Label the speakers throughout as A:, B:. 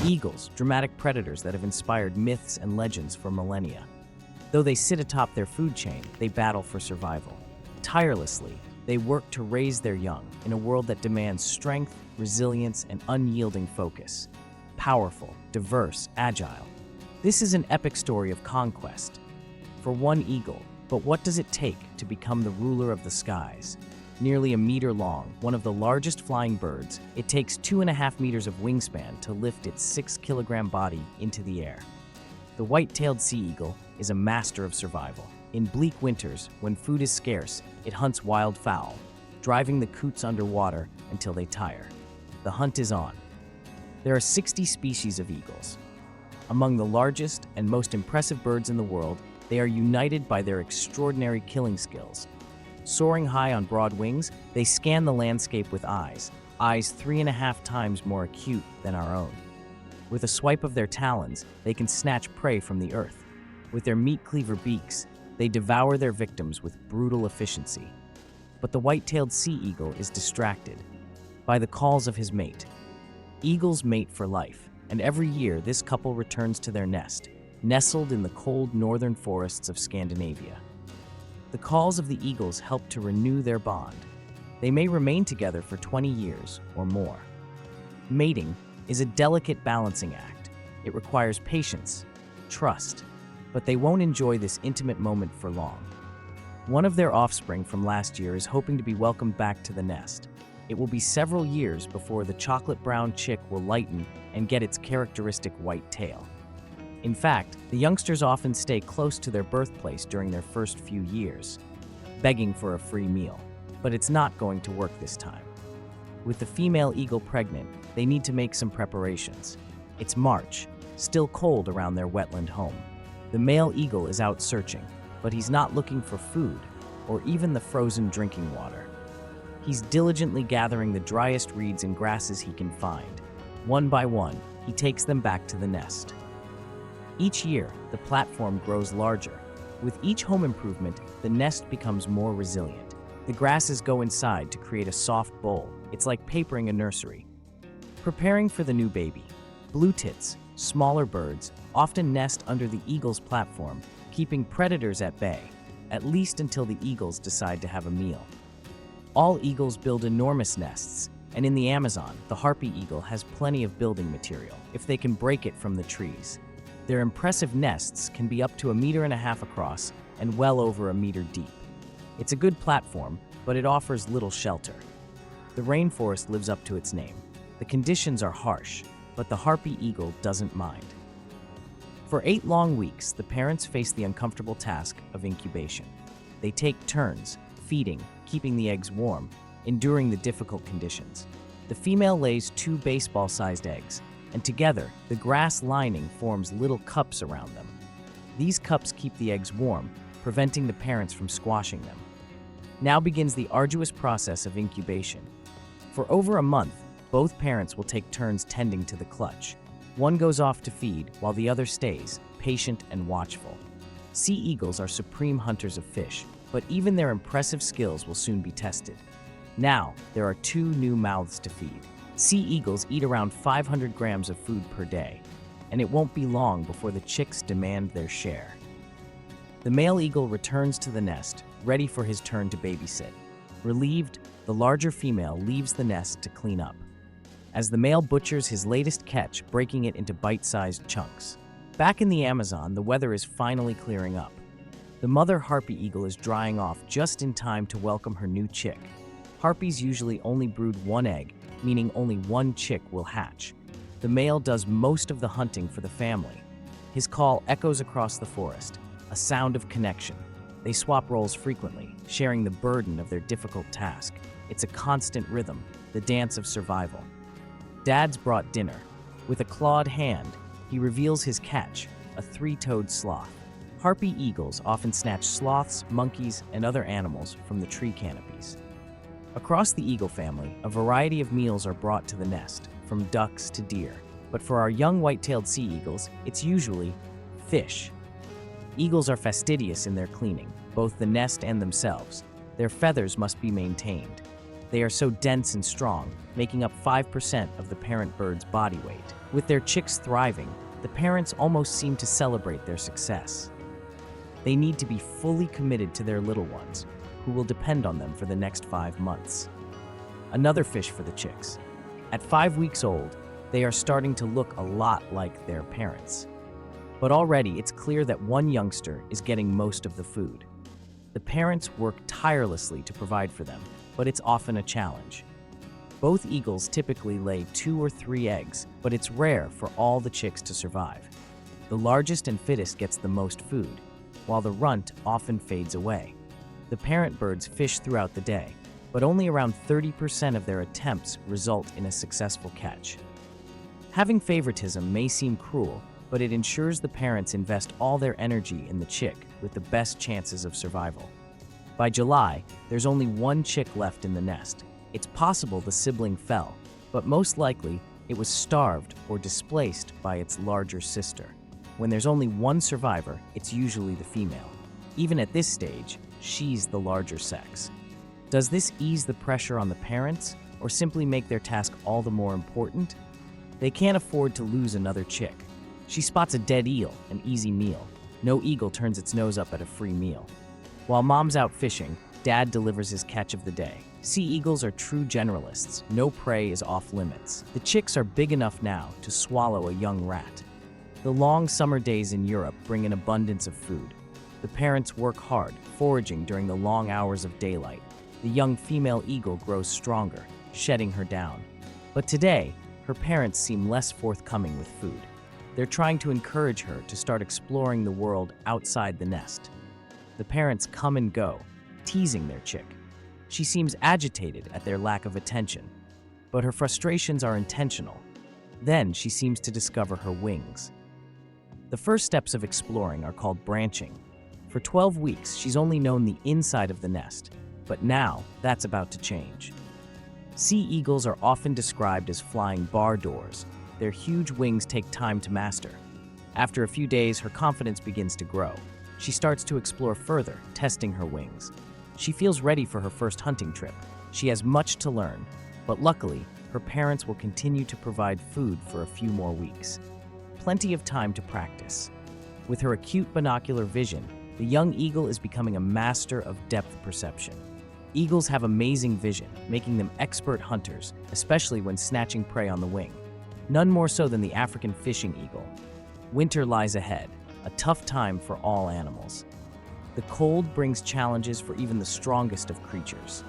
A: Eagles, dramatic predators that have inspired myths and legends for millennia. Though they sit atop their food chain, they battle for survival. Tirelessly, they work to raise their young in a world that demands strength, resilience, and unyielding focus. Powerful, diverse, agile. This is an epic story of conquest. For one eagle, but what does it take to become the ruler of the skies? Nearly a meter long, one of the largest flying birds, it takes 2.5 meters of wingspan to lift its 6-kilogram body into the air. The white-tailed sea eagle is a master of survival. In bleak winters, when food is scarce, it hunts wild fowl, driving the coots underwater until they tire. The hunt is on. There are 60 species of eagles. Among the largest and most impressive birds in the world, they are united by their extraordinary killing skills. Soaring high on broad wings, they scan the landscape with eyes 3.5 times more acute than our own. With a swipe of their talons, they can snatch prey from the earth. With their meat cleaver beaks, they devour their victims with brutal efficiency. But the white-tailed sea eagle is distracted by the calls of his mate. Eagles mate for life, and every year this couple returns to their nest, nestled in the cold northern forests of Scandinavia. The calls of the eagles help to renew their bond. They may remain together for 20 years or more. Mating is a delicate balancing act. It requires patience, trust, but they won't enjoy this intimate moment for long. One of their offspring from last year is hoping to be welcomed back to the nest. It will be several years before the chocolate-brown chick will lighten and get its characteristic white tail. In fact, the youngsters often stay close to their birthplace during their first few years, begging for a free meal. But it's not going to work this time. With the female eagle pregnant, they need to make some preparations. It's March, still cold around their wetland home. The male eagle is out searching, but he's not looking for food or even the frozen drinking water. He's diligently gathering the driest reeds and grasses he can find. One by one, he takes them back to the nest. Each year, the platform grows larger. With each home improvement, the nest becomes more resilient. The grasses go inside to create a soft bowl. It's like papering a nursery. Preparing for the new baby. Blue tits, smaller birds, often nest under the eagle's platform, keeping predators at bay, at least until the eagles decide to have a meal. All eagles build enormous nests, and in the Amazon, the harpy eagle has plenty of building material, if they can break it from the trees. Their impressive nests can be up to 1.5 meters across and well over 1 meter deep. It's a good platform, but it offers little shelter. The rainforest lives up to its name. The conditions are harsh, but the harpy eagle doesn't mind. For 8 long weeks, the parents face the uncomfortable task of incubation. They take turns, feeding, keeping the eggs warm, enduring the difficult conditions. The female lays 2 baseball-sized eggs, and together, the grass lining forms little cups around them. These cups keep the eggs warm, preventing the parents from squashing them. Now begins the arduous process of incubation. For over a month, both parents will take turns tending to the clutch. One goes off to feed, while the other stays, patient and watchful. Sea eagles are supreme hunters of fish, but even their impressive skills will soon be tested. Now, there are 2 new mouths to feed. Sea eagles eat around 500 grams of food per day, and it won't be long before the chicks demand their share. The male eagle returns to the nest, ready for his turn to babysit. Relieved, the larger female leaves the nest to clean up. As the male butchers his latest catch, breaking it into bite-sized chunks. Back in the Amazon, the weather is finally clearing up. The mother harpy eagle is drying off just in time to welcome her new chick. Harpies usually only brood 1 egg, meaning only 1 chick will hatch. The male does most of the hunting for the family. His call echoes across the forest, a sound of connection. They swap roles frequently, sharing the burden of their difficult task. It's a constant rhythm, the dance of survival. Dad's brought dinner. With a clawed hand, he reveals his catch, a 3-toed sloth. Harpy eagles often snatch sloths, monkeys, and other animals from the tree canopies. Across the eagle family, a variety of meals are brought to the nest, from ducks to deer. But for our young white-tailed sea eagles, it's usually fish. Eagles are fastidious in their cleaning, both the nest and themselves. Their feathers must be maintained. They are so dense and strong, making up 5% of the parent bird's body weight. With their chicks thriving, the parents almost seem to celebrate their success. They need to be fully committed to their little ones, who will depend on them for the next 5 months. Another fish for the chicks. At 5 weeks old, they are starting to look a lot like their parents. But already it's clear that one youngster is getting most of the food. The parents work tirelessly to provide for them, but it's often a challenge. Both eagles typically lay 2 or 3 eggs, but it's rare for all the chicks to survive. The largest and fittest gets the most food, while the runt often fades away. The parent birds fish throughout the day, but only around 30% of their attempts result in a successful catch. Having favoritism may seem cruel, but it ensures the parents invest all their energy in the chick with the best chances of survival. By July, there's only one chick left in the nest. It's possible the sibling fell, but most likely it was starved or displaced by its larger sister. When there's only one survivor, it's usually the female. Even at this stage, she's the larger sex. Does this ease the pressure on the parents, or simply make their task all the more important? They can't afford to lose another chick. She spots a dead eel, an easy meal. No eagle turns its nose up at a free meal. While mom's out fishing, dad delivers his catch of the day. Sea eagles are true generalists. No prey is off limits. The chicks are big enough now to swallow a young rat. The long summer days in Europe bring an abundance of food. The parents work hard, foraging during the long hours of daylight. The young female eagle grows stronger, shedding her down. But today, her parents seem less forthcoming with food. They're trying to encourage her to start exploring the world outside the nest. The parents come and go, teasing their chick. She seems agitated at their lack of attention, but her frustrations are intentional. Then she seems to discover her wings. The first steps of exploring are called branching. For 12 weeks, she's only known the inside of the nest, but now that's about to change. Sea eagles are often described as flying bar doors. Their huge wings take time to master. After a few days, her confidence begins to grow. She starts to explore further, testing her wings. She feels ready for her first hunting trip. She has much to learn, but luckily, her parents will continue to provide food for a few more weeks. Plenty of time to practice. With her acute binocular vision, the young eagle is becoming a master of depth perception. Eagles have amazing vision, making them expert hunters, especially when snatching prey on the wing. None more so than the African fishing eagle. Winter lies ahead, a tough time for all animals. The cold brings challenges for even the strongest of creatures.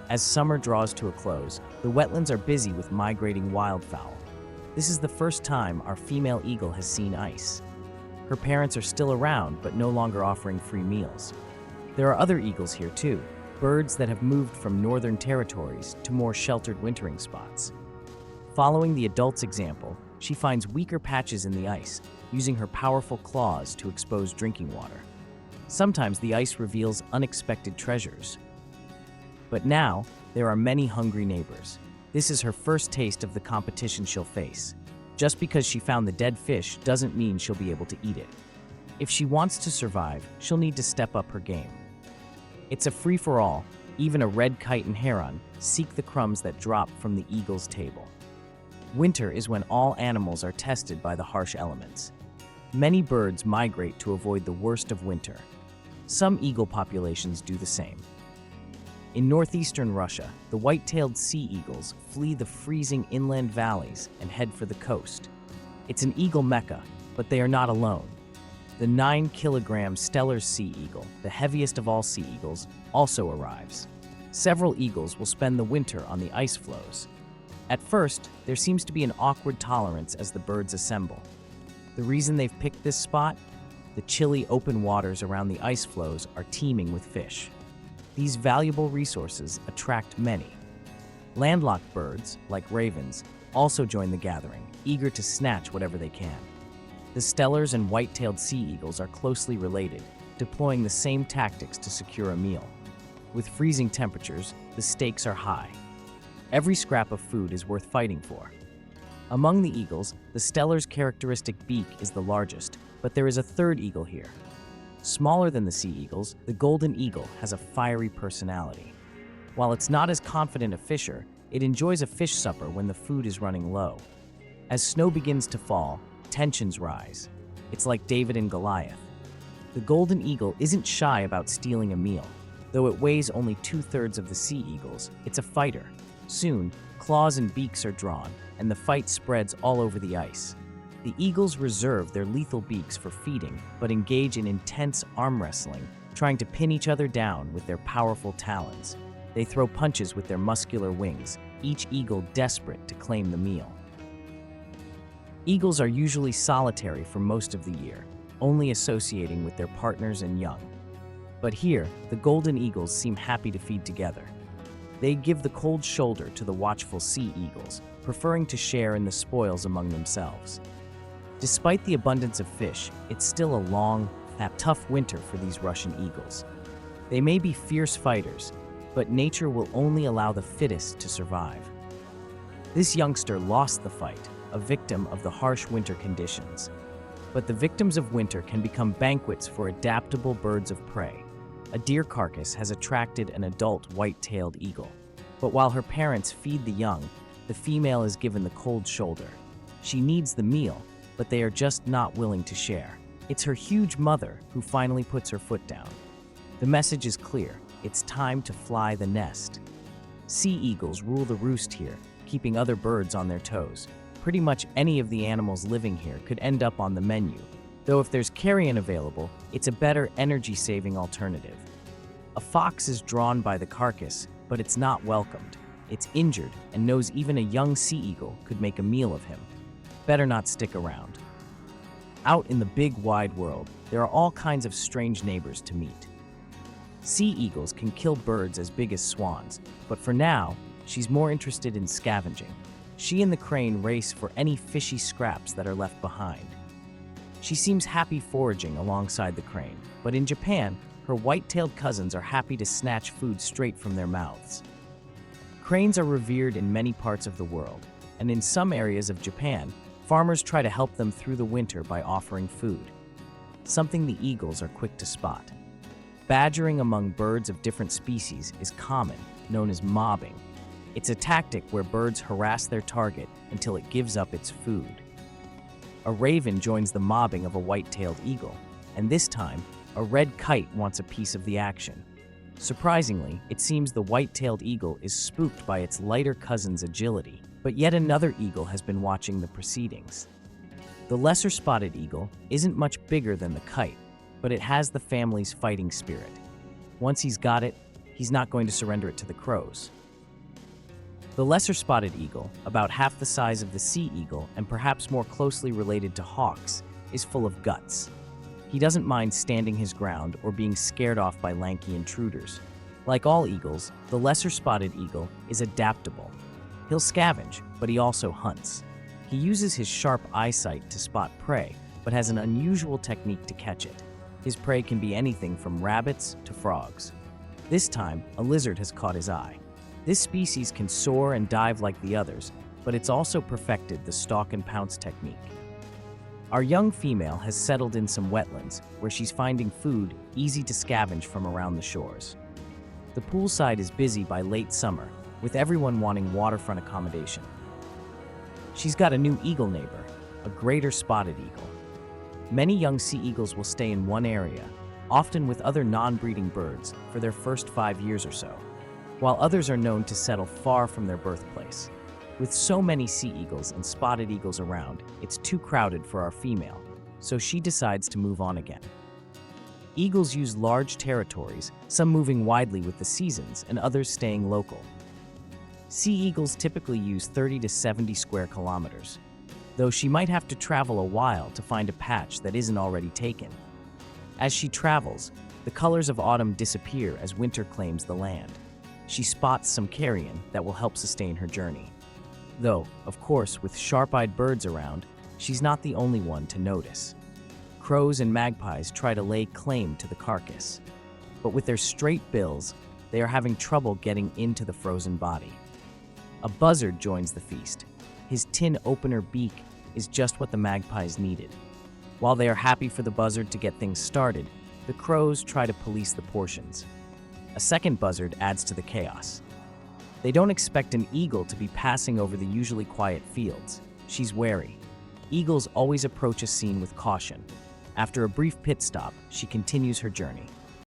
A: As summer draws to a close, the wetlands are busy with migrating wildfowl. This is the first time our female eagle has seen ice. Her parents are still around, but no longer offering free meals. There are other eagles here too, birds that have moved from northern territories to more sheltered wintering spots. Following the adult's example, she finds weaker patches in the ice, using her powerful claws to expose drinking water. Sometimes the ice reveals unexpected treasures. But now, there are many hungry neighbors. This is her first taste of the competition she'll face. Just because she found the dead fish doesn't mean she'll be able to eat it. If she wants to survive, she'll need to step up her game. It's a free-for-all. Even a red kite and heron seek the crumbs that drop from the eagle's table. Winter is when all animals are tested by the harsh elements. Many birds migrate to avoid the worst of winter. Some eagle populations do the same. In northeastern Russia, the white-tailed sea eagles flee the freezing inland valleys and head for the coast. It's an eagle mecca, but they are not alone. The 9-kilogram Steller's sea eagle, the heaviest of all sea eagles, also arrives. Several eagles will spend the winter on the ice floes. At first, there seems to be an awkward tolerance as the birds assemble. The reason they've picked this spot? The chilly open waters around the ice floes are teeming with fish. These valuable resources attract many. Landlocked birds, like ravens, also join the gathering, eager to snatch whatever they can. The Stellers and white-tailed sea eagles are closely related, deploying the same tactics to secure a meal. With freezing temperatures, the stakes are high. Every scrap of food is worth fighting for. Among the eagles, the Steller's characteristic beak is the largest, but there is a third eagle here. Smaller than the sea eagles, the golden eagle has a fiery personality. While it's not as confident a fisher, it enjoys a fish supper when the food is running low. As snow begins to fall, tensions rise. It's like David and Goliath. The golden eagle isn't shy about stealing a meal. Though it weighs only 2/3 of the sea eagles, it's a fighter. Soon, claws and beaks are drawn, and the fight spreads all over the ice. The eagles reserve their lethal beaks for feeding, but engage in intense arm wrestling, trying to pin each other down with their powerful talons. They throw punches with their muscular wings, each eagle desperate to claim the meal. Eagles are usually solitary for most of the year, only associating with their partners and young. But here, the golden eagles seem happy to feed together. They give the cold shoulder to the watchful sea eagles, preferring to share in the spoils among themselves. Despite the abundance of fish, it's still a long, tough winter for these Russian eagles. They may be fierce fighters, but nature will only allow the fittest to survive. This youngster lost the fight, a victim of the harsh winter conditions. But the victims of winter can become banquets for adaptable birds of prey. A deer carcass has attracted an adult white-tailed eagle. But while her parents feed the young, the female is given the cold shoulder. She needs the meal, but they are just not willing to share. It's her huge mother who finally puts her foot down. The message is clear. It's time to fly the nest. Sea eagles rule the roost here, keeping other birds on their toes. Pretty much any of the animals living here could end up on the menu, though if there's carrion available, it's a better energy-saving alternative. A fox is drawn by the carcass, but it's not welcomed. It's injured and knows even a young sea eagle could make a meal of him. Better not stick around. Out in the big wide world, there are all kinds of strange neighbors to meet. Sea eagles can kill birds as big as swans, but for now, she's more interested in scavenging. She and the crane race for any fishy scraps that are left behind. She seems happy foraging alongside the crane, but in Japan, her white-tailed cousins are happy to snatch food straight from their mouths. Cranes are revered in many parts of the world, and in some areas of Japan, farmers try to help them through the winter by offering food. Something the eagles are quick to spot. Badgering among birds of different species is common, known as mobbing. It's a tactic where birds harass their target until it gives up its food. A raven joins the mobbing of a white-tailed eagle, and this time, a red kite wants a piece of the action. Surprisingly, it seems the white-tailed eagle is spooked by its lighter cousin's agility, but yet another eagle has been watching the proceedings. The lesser spotted eagle isn't much bigger than the kite, but it has the family's fighting spirit. Once he's got it, he's not going to surrender it to the crows. The lesser spotted eagle, about half the size of the sea eagle and perhaps more closely related to hawks, is full of guts. He doesn't mind standing his ground or being scared off by lanky intruders. Like all eagles, the lesser spotted eagle is adaptable. He'll scavenge, but he also hunts. He uses his sharp eyesight to spot prey, but has an unusual technique to catch it. His prey can be anything from rabbits to frogs. This time, a lizard has caught his eye. This species can soar and dive like the others, but it's also perfected the stalk and pounce technique. Our young female has settled in some wetlands where she's finding food easy to scavenge from around the shores. The poolside is busy by late summer, with everyone wanting waterfront accommodation. She's got a new eagle neighbor, a greater spotted eagle. Many young sea eagles will stay in one area, often with other non-breeding birds, for their first 5 years or so, while others are known to settle far from their birthplace. With so many sea eagles and spotted eagles around, it's too crowded for our female, so she decides to move on again. Eagles use large territories, some moving widely with the seasons and others staying local. Sea eagles typically use 30 to 70 square kilometers, though she might have to travel a while to find a patch that isn't already taken. As she travels, the colors of autumn disappear as winter claims the land. She spots some carrion that will help sustain her journey. Though, of course, with sharp-eyed birds around, she's not the only one to notice. Crows and magpies try to lay claim to the carcass, but with their straight bills, they are having trouble getting into the frozen body. A buzzard joins the feast. His tin opener beak is just what the magpies needed. While they are happy for the buzzard to get things started, the crows try to police the portions. A second buzzard adds to the chaos. They don't expect an eagle to be passing over the usually quiet fields. She's wary. Eagles always approach a scene with caution. After a brief pit stop, she continues her journey.